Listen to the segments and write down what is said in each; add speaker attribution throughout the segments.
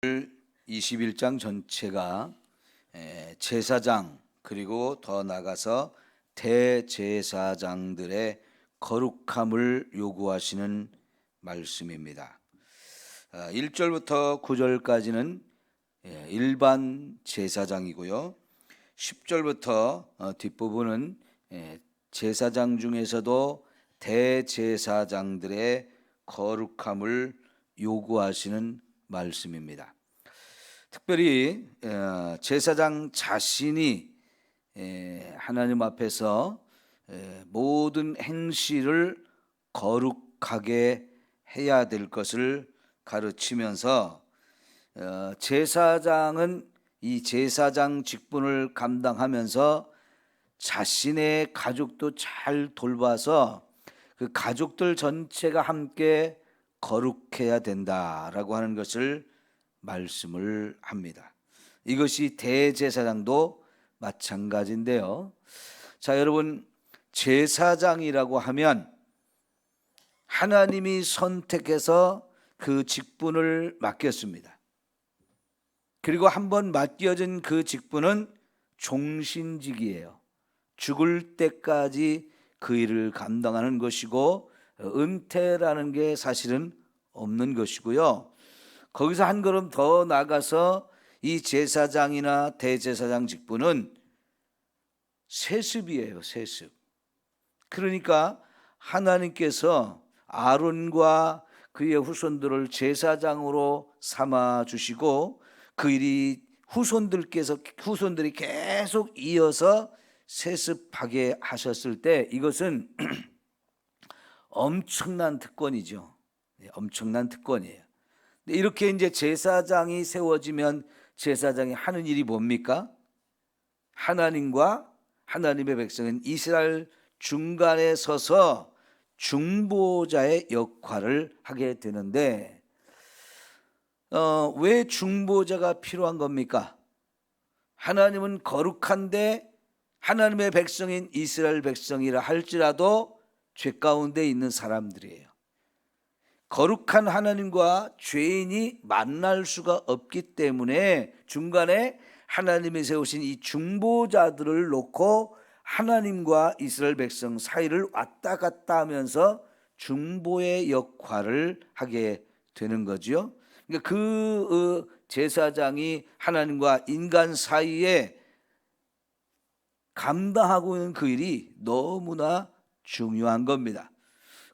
Speaker 1: 21장 전체가 제사장 그리고 더 나아가서 대제사장들의 거룩함을 요구하시는 말씀입니다. 1절부터 9절까지는 일반 제사장이고요. 10절부터 뒷부분은 제사장 중에서도 대제사장들의 거룩함을 요구하시는 말씀입니다. 특별히 제사장 자신이 하나님 앞에서 모든 행실을 거룩하게 해야 될 것을 가르치면서 제사장은 이 제사장 직분을 감당하면서 자신의 가족도 잘 돌봐서 그 가족들 전체가 함께 거룩해야 된다라고 하는 것을 말씀을 합니다. 이것이 대제사장도 마찬가지인데요. 자, 여러분, 제사장이라고 하면 하나님이 선택해서 그 직분을 맡겼습니다. 그리고 한번 맡겨진 그 직분은 종신직이에요. 죽을 때까지 그 일을 감당하는 것이고 은퇴라는 게 사실은 없는 것이고요. 거기서 한 걸음 더 나가서 이 제사장이나 대제사장 직분은 세습이에요. 세습. 그러니까 하나님께서 아론과 그의 후손들을 제사장으로 삼아 주시고 그 일이 후손들이 계속 이어서 세습하게 하셨을 때 이것은 엄청난 특권이죠. 엄청난 특권이에요. 이렇게 이제 제사장이 세워지면 제사장이 하는 일이 뭡니까? 하나님과 하나님의 백성인 이스라엘 중간에 서서 중보자의 역할을 하게 되는데 왜 중보자가 필요한 겁니까? 하나님은 거룩한데 하나님의 백성인 이스라엘 백성이라 할지라도 죄 가운데 있는 사람들이에요. 거룩한 하나님과 죄인이 만날 수가 없기 때문에 중간에 하나님이 세우신 이 중보자들을 놓고 하나님과 이스라엘 백성 사이를 왔다 갔다 하면서 중보의 역할을 하게 되는 거죠. 그러니까 그 제사장이 하나님과 인간 사이에 감당하고 있는 그 일이 너무나 중요한 겁니다.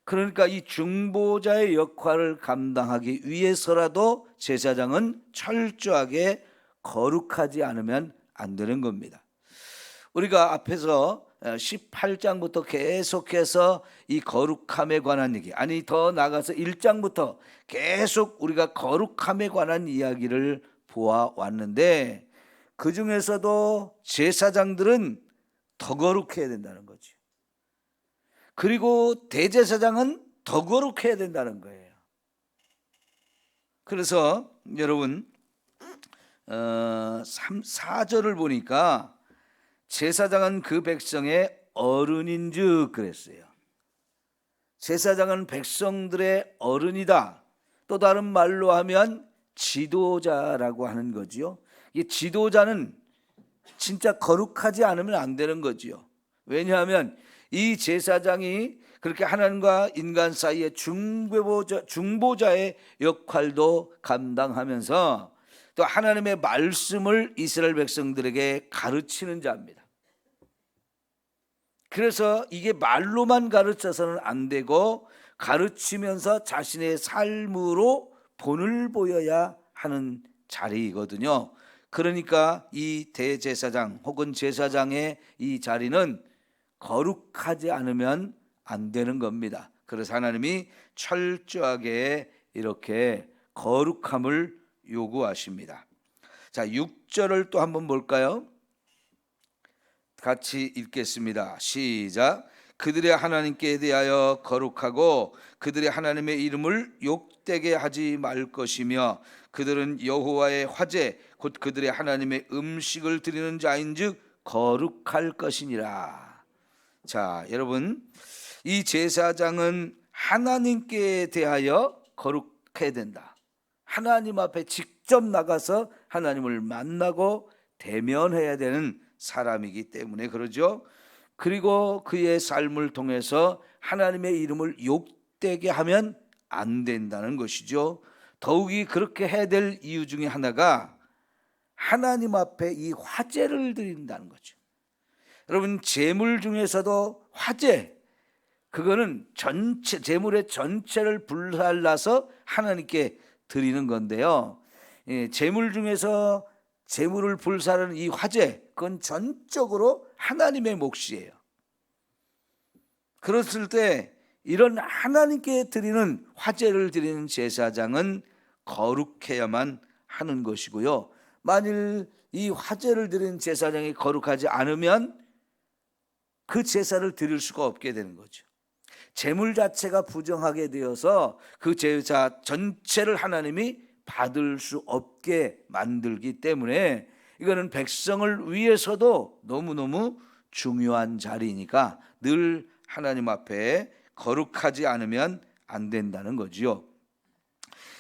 Speaker 1: 그러니까 이 중보자의 역할을 감당하기 위해서라도 제사장은 철저하게 거룩하지 않으면 안 되는 겁니다. 우리가 앞에서 18장부터 계속해서 이 거룩함에 관한 얘기, 아니 더 나아가서 1장부터 계속 우리가 거룩함에 관한 이야기를 보아왔는데 그 중에서도 제사장들은 더 거룩해야 된다는 거죠. 그리고 대제사장은 더 거룩해야 된다는 거예요. 그래서 여러분 4절을 보니까 제사장은 그 백성의 어른인즉 그랬어요. 제사장은 백성들의 어른이다. 또 다른 말로 하면 지도자라고 하는 거지요. 이 지도자는 진짜 거룩하지 않으면 안 되는 거지요. 왜냐하면 이 제사장이 그렇게 하나님과 인간 사이의 중보자의 역할도 감당하면서 또 하나님의 말씀을 이스라엘 백성들에게 가르치는 자입니다. 그래서 이게 말로만 가르쳐서는 안 되고 가르치면서 자신의 삶으로 본을 보여야 하는 자리이거든요. 그러니까 이 대제사장 혹은 제사장의 이 자리는 거룩하지 않으면 안 되는 겁니다. 그래서 하나님이 철저하게 이렇게 거룩함을 요구하십니다. 자, 6절을 또 한번 볼까요? 같이 읽겠습니다. 시작. 그들의 하나님께 대하여 거룩하고 그들의 하나님의 이름을 욕되게 하지 말 것이며 그들은 여호와의 화제 곧 그들의 하나님의 음식을 드리는 자인즉 거룩할 것이니라. 자, 여러분, 이 제사장은 하나님께 대하여 거룩해야 된다. 하나님 앞에 직접 나가서 하나님을 만나고 대면해야 되는 사람이기 때문에 그러죠. 그리고 그의 삶을 통해서 하나님의 이름을 욕되게 하면 안 된다는 것이죠. 더욱이 그렇게 해야 될 이유 중에 하나가 하나님 앞에 이 화제를 드린다는 거죠. 여러분, 제물 중에서도 화제, 그거는 전체 제물의 전체를 불살라서 하나님께 드리는 건데요. 제물 중에서 제물을 불사르는 이 화제, 그건 전적으로 하나님의 몫이에요. 그랬을 때 이런 하나님께 드리는 화제를 드리는 제사장은 거룩해야만 하는 것이고요. 만일 이 화제를 드리는 제사장이 거룩하지 않으면 그 제사를 드릴 수가 없게 되는 거죠. 제물 자체가 부정하게 되어서 그 제사 전체를 하나님이 받을 수 없게 만들기 때문에 이거는 백성을 위해서도 너무너무 중요한 자리니까 늘 하나님 앞에 거룩하지 않으면 안 된다는 거지요.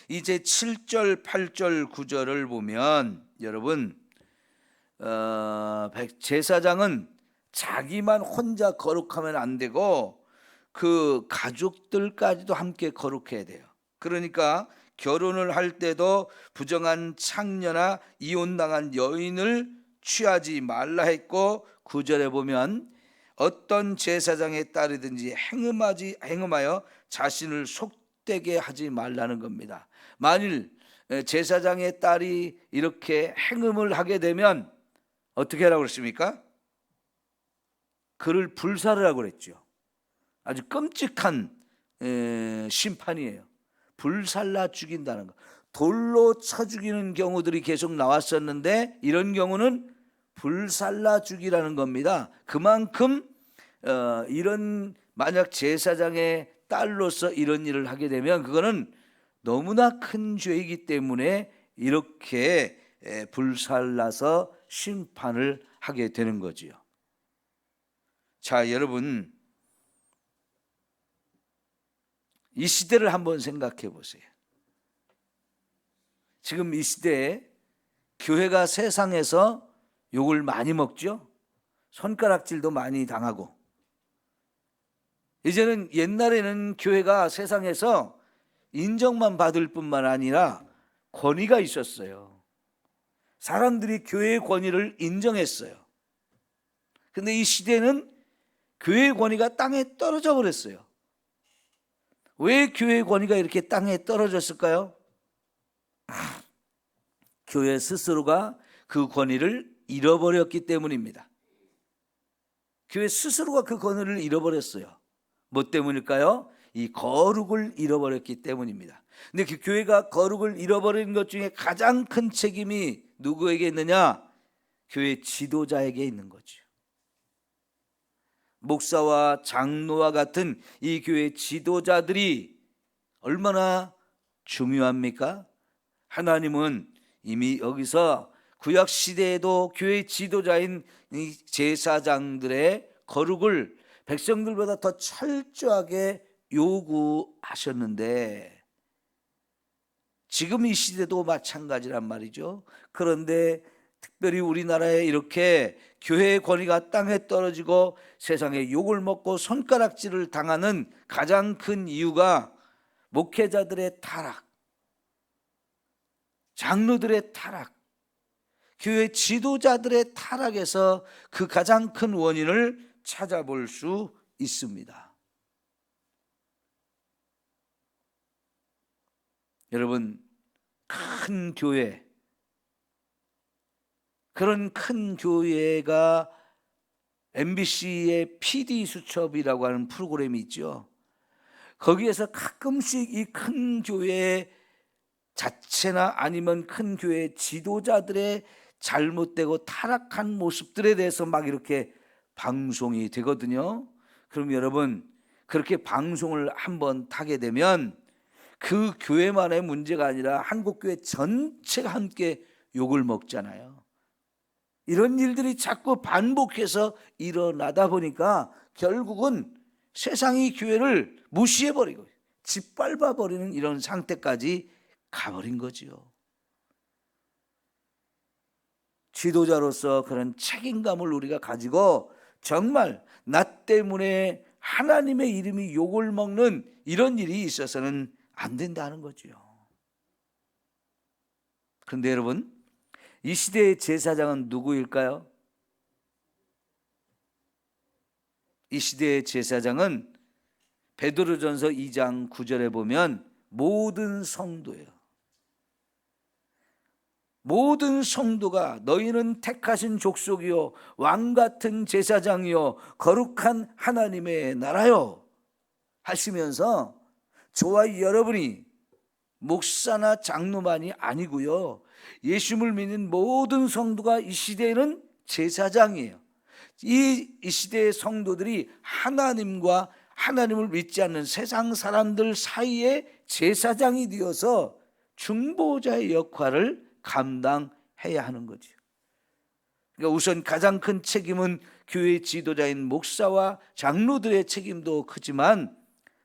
Speaker 1: 이제 7절, 8절, 9절을 보면 여러분, 제사장은 자기만 혼자 거룩하면 안 되고 그 가족들까지도 함께 거룩해야 돼요. 그러니까 결혼을 할 때도 부정한 창녀나 이혼당한 여인을 취하지 말라 했고, 9절에 보면 어떤 제사장의 딸이든지 행음하여 자신을 속되게 하지 말라는 겁니다. 만일 제사장의 딸이 이렇게 행음을 하게 되면 어떻게 하라고 그랬습니까? 그를 불사르라고 그랬죠. 아주 끔찍한 심판이에요. 불살라 죽인다는 거. 돌로 쳐 죽이는 경우들이 계속 나왔었는데 이런 경우는 불살라 죽이라는 겁니다. 그만큼 이런 만약 제사장의 딸로서 이런 일을 하게 되면 그거는 너무나 큰 죄이기 때문에 이렇게 불살라서 심판을 하게 되는 거지요. 자, 여러분, 이 시대를 한번 생각해 보세요. 지금 이 시대에 교회가 세상에서 욕을 많이 먹죠. 손가락질도 많이 당하고. 이제는 옛날에는 교회가 세상에서 인정만 받을 뿐만 아니라 권위가 있었어요. 사람들이 교회의 권위를 인정했어요. 근데 이 시대는 교회의 권위가 땅에 떨어져 버렸어요. 왜 교회의 권위가 이렇게 땅에 떨어졌을까요? 교회 스스로가 그 권위를 잃어버렸기 때문입니다. 교회 스스로가 그 권위를 잃어버렸어요. 뭐 때문일까요? 이 거룩을 잃어버렸기 때문입니다. 근데 그 교회가 거룩을 잃어버린 것 중에 가장 큰 책임이 누구에게 있느냐? 교회 지도자에게 있는 거죠. 목사와 장로와 같은 이 교회 지도자들이 얼마나 중요합니까? 하나님은 이미 여기서 구약 시대에도 교회 지도자인 이 제사장들의 거룩을 백성들보다 더 철저하게 요구하셨는데 지금 이 시대도 마찬가지란 말이죠. 그런데 특별히 우리나라에 이렇게 교회의 권위가 땅에 떨어지고 세상에 욕을 먹고 손가락질을 당하는 가장 큰 이유가 목회자들의 타락, 장로들의 타락, 교회 지도자들의 타락에서 그 가장 큰 원인을 찾아볼 수 있습니다. 여러분, 큰 교회, 그런 큰 교회가 MBC의 PD수첩이라고 하는 프로그램이 있죠. 거기에서 가끔씩 이 큰 교회 자체나 아니면 큰 교회 지도자들의 잘못되고 타락한 모습들에 대해서 막 이렇게 방송이 되거든요. 그럼 여러분, 그렇게 방송을 한번 타게 되면 그 교회만의 문제가 아니라 한국교회 전체가 함께 욕을 먹잖아요. 이런 일들이 자꾸 반복해서 일어나다 보니까 결국은 세상이 교회를 무시해버리고 짓밟아버리는 이런 상태까지 가버린 거지요. 지도자로서 그런 책임감을 우리가 가지고 정말 나 때문에 하나님의 이름이 욕을 먹는 이런 일이 있어서는 안 된다는 거죠. 그런데 여러분, 이 시대의 제사장은 누구일까요? 이 시대의 제사장은 베드로전서 2장 9절에 보면 모든 성도예요. 모든 성도가 너희는 택하신 족속이요 왕같은 제사장이요 거룩한 하나님의 나라요 하시면서 저와 여러분이 목사나 장로만이 아니고요, 예수님을 믿는 모든 성도가 이 시대에는 제사장이에요. 이 시대의 성도들이 하나님과 하나님을 믿지 않는 세상 사람들 사이에 제사장이 되어서 중보자의 역할을 감당해야 하는 거죠. 그러니까 우선 가장 큰 책임은 교회 지도자인 목사와 장로들의 책임도 크지만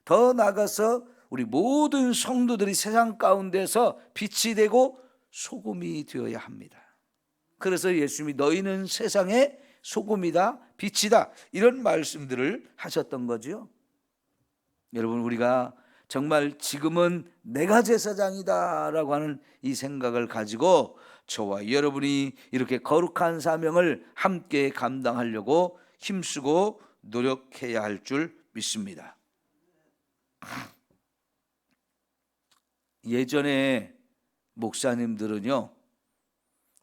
Speaker 1: 더 나아가서 우리 모든 성도들이 세상 가운데서 빛이 되고 소금이 되어야 합니다. 그래서 예수님이 너희는 세상의 소금이다 빛이다 이런 말씀들을 하셨던 거죠. 여러분, 우리가 정말 지금은 내가 제사장이다라고 하는 이 생각을 가지고 저와 여러분이 이렇게 거룩한 사명을 함께 감당하려고 힘쓰고 노력해야 할 줄 믿습니다. 예전에 목사님들은요,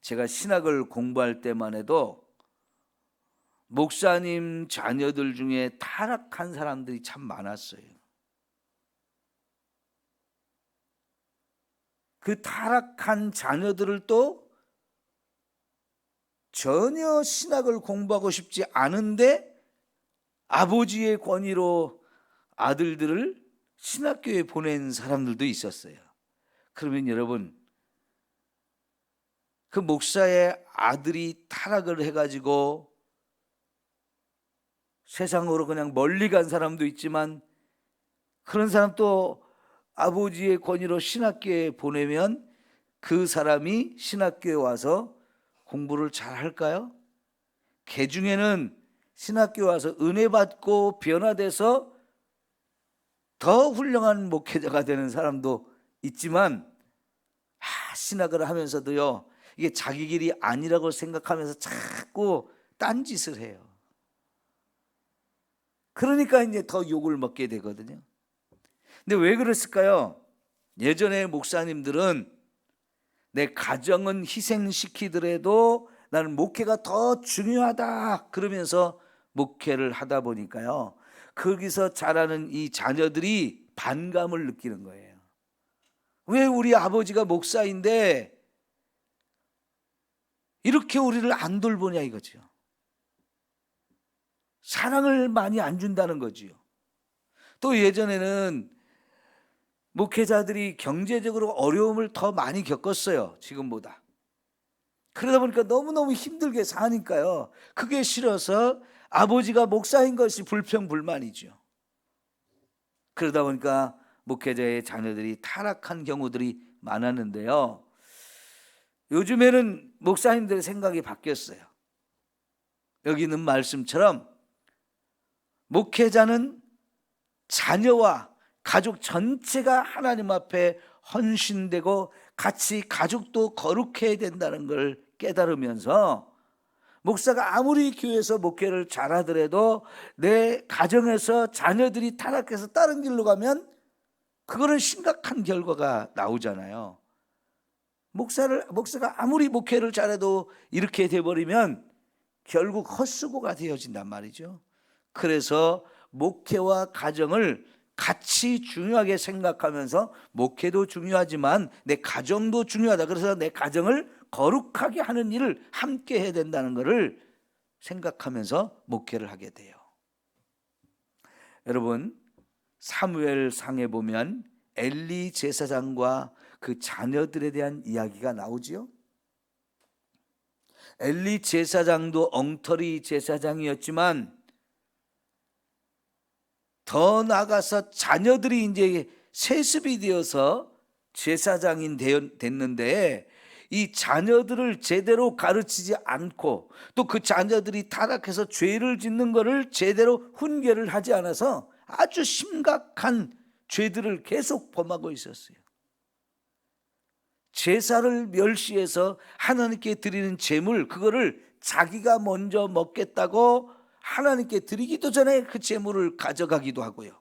Speaker 1: 제가 신학을 공부할 때만 해도 목사님 자녀들 중에 타락한 사람들이 참 많았어요. 그 타락한 자녀들을 또 전혀 신학을 공부하고 싶지 않은데 아버지의 권위로 아들들을 신학교에 보낸 사람들도 있었어요. 그러면 여러분, 그 목사의 아들이 타락을 해가지고 세상으로 그냥 멀리 간 사람도 있지만 그런 사람도 아버지의 권위로 신학교에 보내면 그 사람이 신학교에 와서 공부를 잘 할까요? 개 중에는 신학교에 와서 은혜 받고 변화돼서 더 훌륭한 목회자가 되는 사람도 있지만 신학을 하면서도요, 이게 자기 길이 아니라고 생각하면서 자꾸 딴짓을 해요. 그러니까 이제 더 욕을 먹게 되거든요. 근데 왜 그랬을까요? 예전에 목사님들은 내 가정은 희생시키더라도 나는 목회가 더 중요하다 그러면서 목회를 하다 보니까요, 거기서 자라는 이 자녀들이 반감을 느끼는 거예요. 왜 우리 아버지가 목사인데 이렇게 우리를 안 돌보냐 이거죠. 사랑을 많이 안 준다는 거지요. 또 예전에는 목회자들이 경제적으로 어려움을 더 많이 겪었어요, 지금보다. 그러다 보니까 너무너무 힘들게 사니까요, 그게 싫어서 아버지가 목사인 것이 불평불만이죠. 그러다 보니까 목회자의 자녀들이 타락한 경우들이 많았는데요, 요즘에는 목사님들의 생각이 바뀌었어요. 여기 있는 말씀처럼 목회자는 자녀와 가족 전체가 하나님 앞에 헌신되고 같이 가족도 거룩해야 된다는 걸 깨달으면서 목사가 아무리 교회에서 목회를 잘하더라도 내 가정에서 자녀들이 타락해서 다른 길로 가면 그거는 심각한 결과가 나오잖아요. 목사가 아무리 목회를 잘해도 이렇게 돼버리면 결국 헛수고가 되어진단 말이죠. 그래서 목회와 가정을 같이 중요하게 생각하면서 목회도 중요하지만 내 가정도 중요하다. 그래서 내 가정을 거룩하게 하는 일을 함께 해야 된다는 것을 생각하면서 목회를 하게 돼요. 여러분, 사무엘상에 보면 엘리 제사장과 그 자녀들에 대한 이야기가 나오지요. 엘리 제사장도 엉터리 제사장이었지만 더 나아가서 자녀들이 이제 세습이 되어서 제사장이 됐는데 이 자녀들을 제대로 가르치지 않고 또 그 자녀들이 타락해서 죄를 짓는 것을 제대로 훈계를 하지 않아서 아주 심각한 죄들을 계속 범하고 있었어요. 제사를 멸시해서 하나님께 드리는 제물, 그거를 자기가 먼저 먹겠다고 하나님께 드리기도 전에 그 제물을 가져가기도 하고요.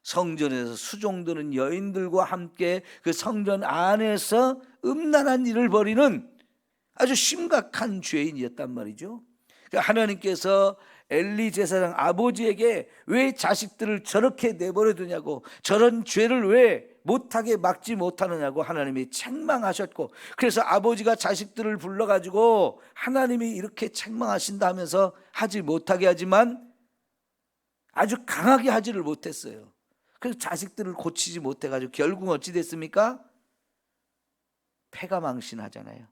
Speaker 1: 성전에서 수종드는 여인들과 함께 그 성전 안에서 음란한 일을 벌이는 아주 심각한 죄인이었단 말이죠. 하나님께서 엘리 제사장 아버지에게 왜 자식들을 저렇게 내버려 두냐고, 저런 죄를 왜 못하게 막지 못하느냐고 하나님이 책망하셨고, 그래서 아버지가 자식들을 불러가지고 하나님이 이렇게 책망하신다 하면서 하지 못하게 하지만 아주 강하게 하지를 못했어요. 그래서 자식들을 고치지 못해가지고 결국 어찌 됐습니까? 패가망신하잖아요.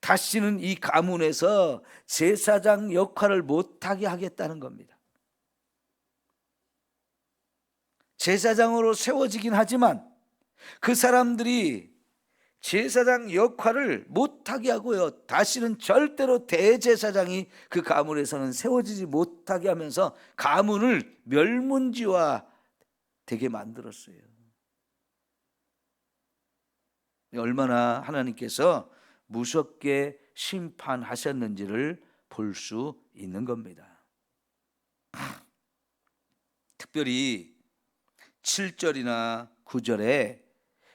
Speaker 1: 다시는 이 가문에서 제사장 역할을 못하게 하겠다는 겁니다. 제사장으로 세워지긴 하지만 그 사람들이 제사장 역할을 못하게 하고요, 다시는 절대로 대제사장이 그 가문에서는 세워지지 못하게 하면서 가문을 멸문지화 되게 만들었어요. 얼마나 하나님께서 무섭게 심판하셨는지를 볼 수 있는 겁니다. 특별히 7절이나 9절에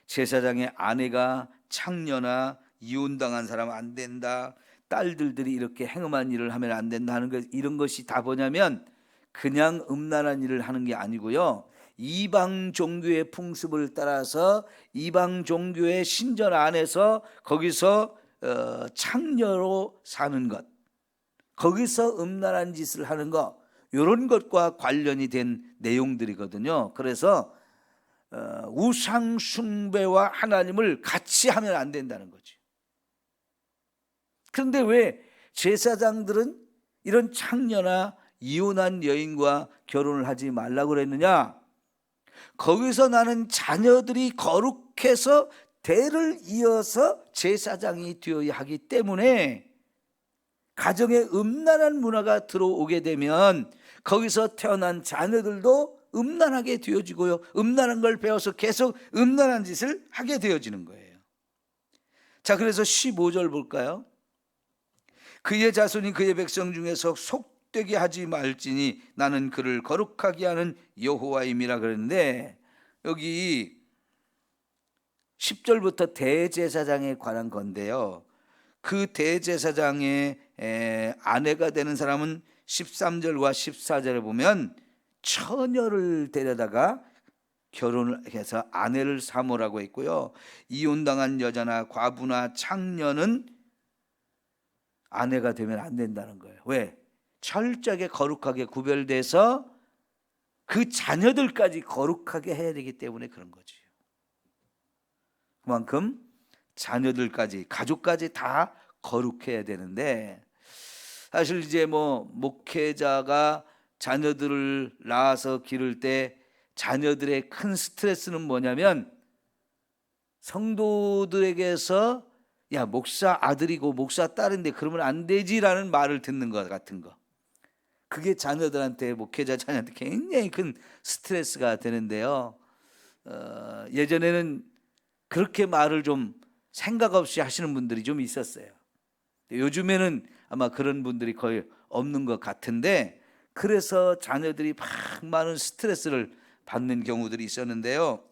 Speaker 1: 제사장의 아내가 창녀나 이혼당한 사람 안 된다, 딸들이 이렇게 행음한 일을 하면 안 된다 하는 것, 이런 것이 다 뭐냐면 그냥 음란한 일을 하는 게 아니고요, 이방 종교의 풍습을 따라서 이방 종교의 신전 안에서 거기서 창녀로 사는 것, 거기서 음란한 짓을 하는 것, 이런 것과 관련이 된 내용들이거든요. 그래서 우상 숭배와 하나님을 같이 하면 안 된다는 거죠. 그런데 왜 제사장들은 이런 창녀나 이혼한 여인과 결혼을 하지 말라고 그랬느냐? 거기서 나는 자녀들이 거룩해서 대를 이어서 제사장이 되어야 하기 때문에 가정에 음란한 문화가 들어오게 되면 거기서 태어난 자녀들도 음란하게 되어지고요, 음란한 걸 배워서 계속 음란한 짓을 하게 되어지는 거예요. 자, 그래서 15절 볼까요? 그의 자손이 그의 백성 중에서 속되게 하지 말지니 나는 그를 거룩하게 하는 여호와임이라 그랬는데, 여기 10절부터 대제사장에 관한 건데요, 그 대제사장의 아내가 되는 사람은 13절과 14절에 보면 처녀를 데려다가 결혼을 해서 아내를 삼으라고 했고요, 이혼당한 여자나 과부나 창녀는 아내가 되면 안 된다는 거예요. 왜? 철저하게 거룩하게 구별돼서 그 자녀들까지 거룩하게 해야 되기 때문에 그런 거죠. 그만큼 자녀들까지, 가족까지 다 거룩해야 되는데, 사실 이제 목회자가 자녀들을 낳아서 기를 때 자녀들의 큰 스트레스는 뭐냐면 성도들에게서 야, 목사 아들이고 목사 딸인데 그러면 안 되지라는 말을 듣는 것 같은 거, 그게 자녀들한테, 목회자 자녀한테 굉장히 큰 스트레스가 되는데요, 예전에는 그렇게 말을 좀 생각 없이 하시는 분들이 좀 있었어요. 요즘에는 아마 그런 분들이 거의 없는 것 같은데, 그래서 자녀들이 막 많은 스트레스를 받는 경우들이 있었는데요.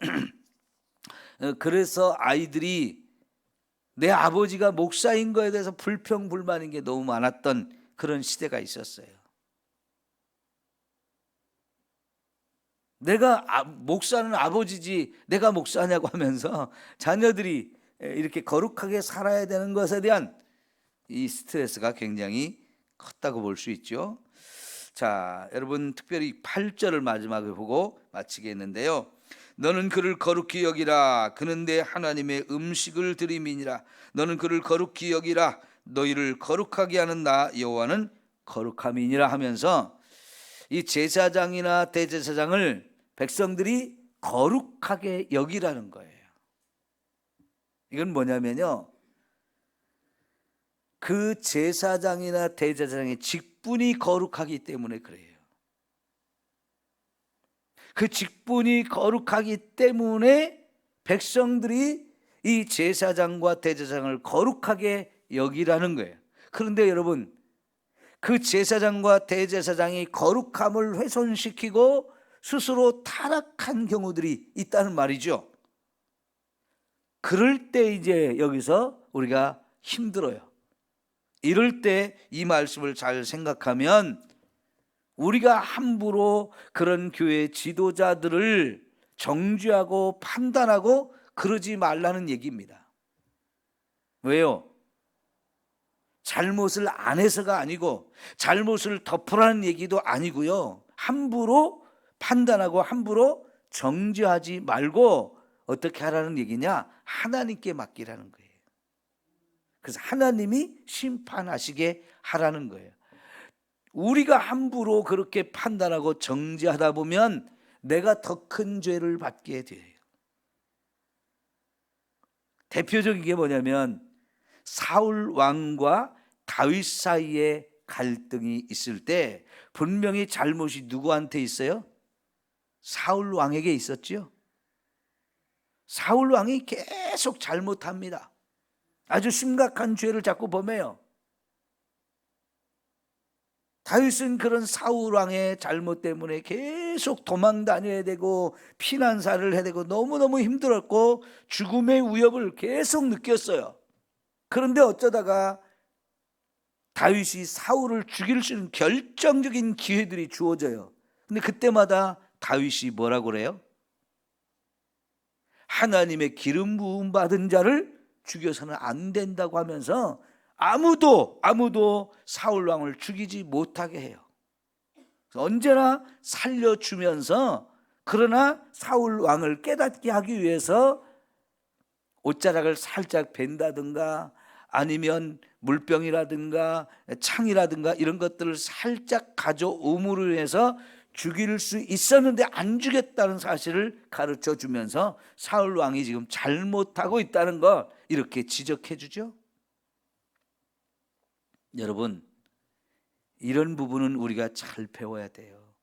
Speaker 1: 그래서 아이들이 내 아버지가 목사인 거에 대해서 불평불만인 게 너무 많았던 그런 시대가 있었어요. 내가 목사는 아버지지 내가 목사냐고 하면서 자녀들이 이렇게 거룩하게 살아야 되는 것에 대한 이 스트레스가 굉장히 컸다고 볼 수 있죠. 자, 여러분, 특별히 8절을 마지막에 보고 마치겠는데요, 너는 그를 거룩히 여기라. 그는 내 하나님의 음식을 드림이니라. 너는 그를 거룩히 여기라. 너희를 거룩하게 하는 나 여호와는 거룩함이니라 하면서 이 제사장이나 대제사장을 백성들이 거룩하게 여기라는 거예요. 이건 뭐냐면요, 그 제사장이나 대제사장의 직분이 거룩하기 때문에 그래요. 그 직분이 거룩하기 때문에 백성들이 이 제사장과 대제사장을 거룩하게 여기라는 거예요. 그런데 여러분, 그 제사장과 대제사장이 거룩함을 훼손시키고 스스로 타락한 경우들이 있다는 말이죠. 그럴 때 이제 여기서 우리가 힘들어요. 이럴 때 이 말씀을 잘 생각하면 우리가 함부로 그런 교회 지도자들을 정죄하고 판단하고 그러지 말라는 얘기입니다. 왜요? 잘못을 안 해서가 아니고 잘못을 덮으라는 얘기도 아니고요, 함부로 판단하고 함부로 정죄하지 말고 어떻게 하라는 얘기냐? 하나님께 맡기라는 거예요. 그래서 하나님이 심판하시게 하라는 거예요. 우리가 함부로 그렇게 판단하고 정죄하다 보면 내가 더 큰 죄를 받게 돼요. 대표적인 게 뭐냐면 사울 왕과 다윗 사이에 갈등이 있을 때 분명히 잘못이 누구한테 있어요? 사울 왕에게 있었죠. 사울 왕이 계속 잘못합니다. 아주 심각한 죄를 자꾸 범해요. 다윗은 그런 사울 왕의 잘못 때문에 계속 도망 다녀야 되고 피난사를 해야 되고 너무너무 힘들었고 죽음의 위협을 계속 느꼈어요. 그런데 어쩌다가 다윗이 사울을 죽일 수 있는 결정적인 기회들이 주어져요. 근데 그때마다 다윗이 뭐라고 그래요? 하나님의 기름 부음 받은 자를 죽여서는 안 된다고 하면서 아무도 사울 왕을 죽이지 못하게 해요. 언제나 살려주면서, 그러나 사울 왕을 깨닫게 하기 위해서 옷자락을 살짝 벤다든가 아니면 물병이라든가 창이라든가 이런 것들을 살짝 가져옴으로 해서 죽일 수 있었는데 안 죽였다는 사실을 가르쳐 주면서 사울 왕이 지금 잘못하고 있다는 걸 이렇게 지적해 주죠. 여러분, 이런 부분은 우리가 잘 배워야 돼요.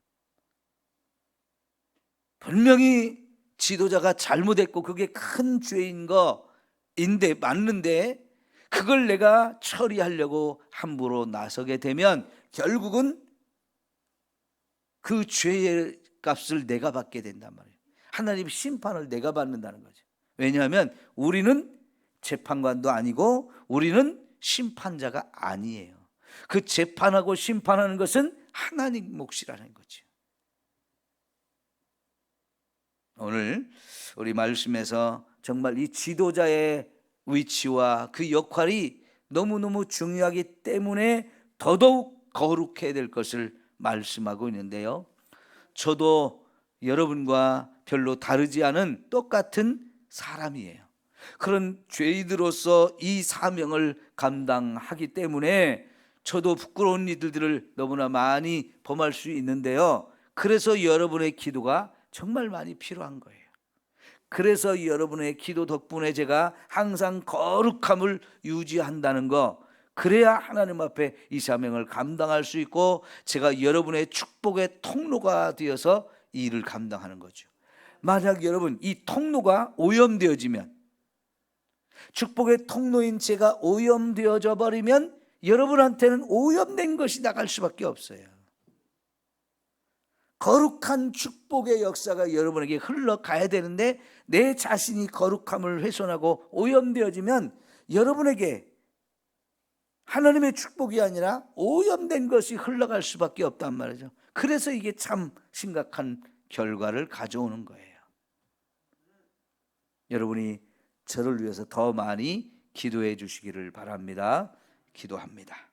Speaker 1: 분명히 지도자가 잘못했고 그게 큰 죄인 거인데 맞는데 그걸 내가 처리하려고 함부로 나서게 되면 결국은 그 죄의 값을 내가 받게 된단 말이에요. 하나님 심판을 내가 받는다는 거죠. 왜냐하면 우리는 재판관도 아니고 우리는 심판자가 아니에요. 그 재판하고 심판하는 것은 하나님 몫이라는 거죠. 오늘 우리 말씀에서 정말 이 지도자의 위치와 그 역할이 너무너무 중요하기 때문에 더더욱 거룩해야 될 것을 말씀하고 있는데요, 저도 여러분과 별로 다르지 않은 똑같은 사람이에요. 그런 죄인으로서 이 사명을 감당하기 때문에 저도 부끄러운 일들을 너무나 많이 범할 수 있는데요, 그래서 여러분의 기도가 정말 많이 필요한 거예요. 그래서 여러분의 기도 덕분에 제가 항상 거룩함을 유지한다는 거, 그래야 하나님 앞에 이 사명을 감당할 수 있고 제가 여러분의 축복의 통로가 되어서 이 일을 감당하는 거죠. 만약 여러분 이 통로가 오염되어지면, 축복의 통로인 제가 오염되어져 버리면 여러분한테는 오염된 것이 나갈 수밖에 없어요. 거룩한 축복의 역사가 여러분에게 흘러가야 되는데 내 자신이 거룩함을 훼손하고 오염되어지면 여러분에게 하나님의 축복이 아니라 오염된 것이 흘러갈 수밖에 없단 말이죠. 그래서 이게 참 심각한 결과를 가져오는 거예요. 여러분이 저를 위해서 더 많이 기도해 주시기를 바랍니다. 기도합니다.